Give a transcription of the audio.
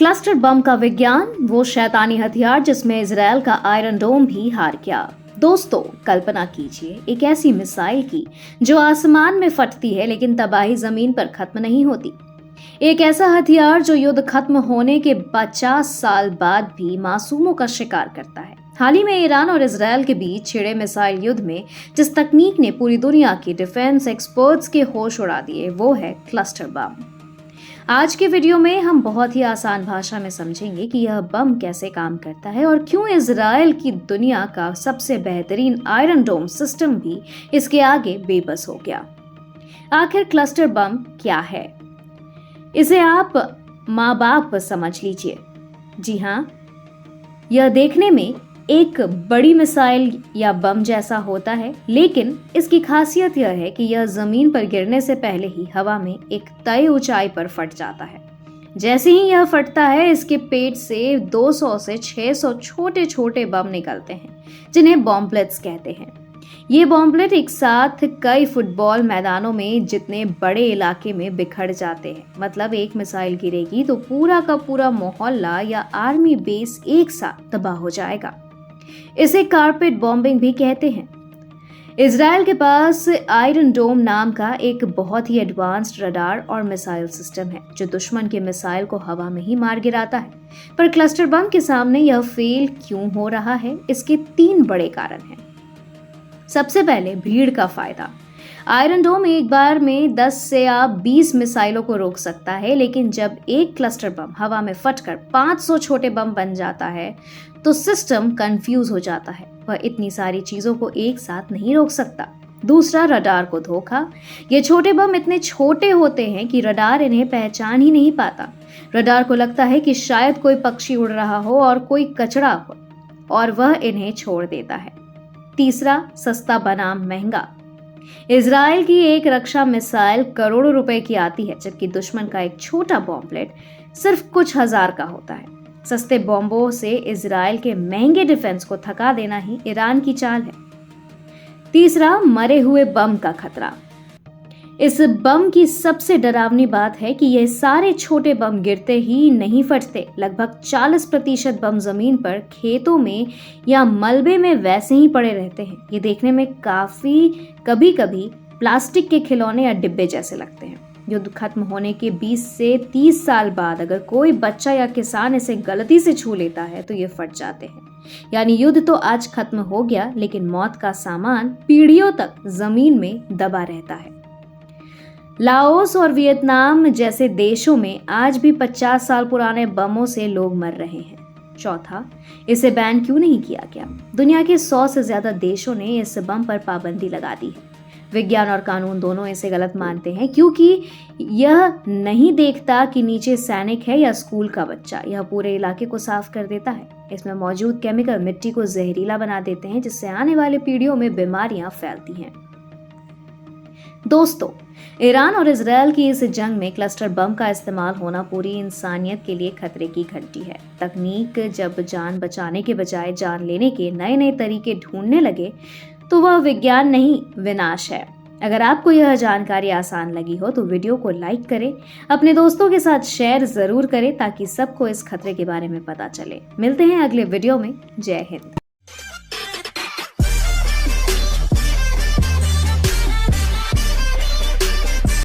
Cluster bomb का विज्ञान, वो शैतानी हथियार जिसमें इजराइल का आयरन डोम भी हार गया। दोस्तों, कल्पना कीजिए एक ऐसी मिसाइल की जो आसमान में फटती है लेकिन तबाही जमीन पर खत्म नहीं होती। एक ऐसा हथियार जो युद्ध खत्म होने के 50 साल बाद भी मासूमों का शिकार करता है। हाल ही में ईरान और इजराइल के बीच छिड़े मिसाइल युद्ध में जिस तकनीक ने पूरी दुनिया की डिफेंस एक्सपर्ट्स के होश उड़ा दिए, वो है क्लस्टर बम। आज के वीडियो में हम बहुत ही आसान भाषा में समझेंगे कि यह बम कैसे काम करता है और क्यों इजराइल की दुनिया का सबसे बेहतरीन आयरन डोम सिस्टम भी इसके आगे बेबस हो गया। आखिर क्लस्टर बम क्या है? इसे आप माँ बाप समझ लीजिए। जी हाँ, यह देखने में एक बड़ी मिसाइल या बम जैसा होता है, लेकिन इसकी खासियत यह है कि यह जमीन पर गिरने से पहले ही हवा में एक तय ऊंचाई पर फट जाता है। जैसे ही यह फटता है, इसके पेट से 200 से 600 छोटे छोटे बम निकलते हैं, जिन्हें बॉम्बलेट्स कहते हैं। ये बॉम्बलेट एक साथ कई फुटबॉल मैदानों में जितने बड़े इलाके में बिखर जाते हैं। मतलब एक मिसाइल गिरेगी तो पूरा का पूरा मोहल्ला या आर्मी बेस एक साथ तबाह हो जाएगा। इसे कारपेट बॉम्बिंग भी कहते हैं। इजराइल के पास आयरन डोम नाम का एक बहुत ही एडवांस्ड रडार और मिसाइल सिस्टम है जो दुश्मन के मिसाइल को हवा में ही मार गिराता है। पर क्लस्टर बम के सामने यह फेल क्यों हो रहा है? इसके 3 बड़े कारण हैं। सबसे पहले, भीड़ का फायदा। आयरन डोम एक बार में 10 से 20 मिसाइलों को रोक सकता है, लेकिन जब एक क्लस्टर बम हवा में फटकर 500 छोटे बम बन जाता है तो सिस्टम कंफ्यूज हो जाता है। वह इतनी सारी चीजों को एक साथ नहीं रोक सकता। दूसरा, रडार को धोखा। ये छोटे बम इतने छोटे होते हैं कि रडार इन्हें पहचान ही नहीं पाता। रडार को लगता है कि शायद कोई पक्षी उड़ रहा हो और कोई कचरा हो, और वह इन्हें छोड़ देता है। तीसरा, सस्ता बनाम महंगा। इजराइल की एक रक्षा मिसाइल करोड़ों रुपए की आती है, जबकि दुश्मन का एक छोटा बॉम्बलेट सिर्फ कुछ हजार का होता है। सस्ते बॉम्बों से इजराइल के महंगे डिफेंस को थका देना ही ईरान की चाल है। तीसरा, मरे हुए बम का खतरा। इस बम की सबसे डरावनी बात है कि ये सारे छोटे बम गिरते ही नहीं फटते। लगभग 40% बम जमीन पर, खेतों में या मलबे में वैसे ही पड़े रहते हैं। ये देखने में कभी कभी प्लास्टिक के खिलौने या डिब्बे जैसे लगते हैं। युद्ध खत्म होने के 20 से 30 साल बाद अगर कोई बच्चा या किसान इसे गलती से छू लेता है तो ये फट जाते हैं। यानी युद्ध तो आज खत्म हो गया, लेकिन मौत का सामान पीढ़ियों तक जमीन में दबा रहता है। लाओस और वियतनाम जैसे देशों में आज भी 50 साल पुराने बमों से लोग मर रहे हैं। चौथा, इसे बैन क्यों नहीं किया गया? दुनिया के 100 से ज्यादा देशों ने इस बम पर पाबंदी लगा दी है। विज्ञान और कानून दोनों इसे गलत मानते हैं, क्योंकि यह नहीं देखता कि नीचे सैनिक है या स्कूल का बच्चा। यह पूरे इलाके को साफ कर देता है। इसमें मौजूद केमिकल मिट्टी को जहरीला बना देते हैं, जिससे आने वाले पीढ़ियों में बीमारियां फैलती हैं। दोस्तों, ईरान और इजराइल की इस जंग में क्लस्टर बम का इस्तेमाल होना पूरी इंसानियत के लिए खतरे की घंटी है। तकनीक जब जान बचाने के बजाय जान लेने के नए नए तरीके ढूंढने लगे तो वह विज्ञान नहीं, विनाश है। अगर आपको यह जानकारी आसान लगी हो तो वीडियो को लाइक करें, अपने दोस्तों के साथ शेयर जरूर करें ताकि सबको इस खतरे के बारे में पता चले। मिलते हैं अगले वीडियो में। जय हिंद।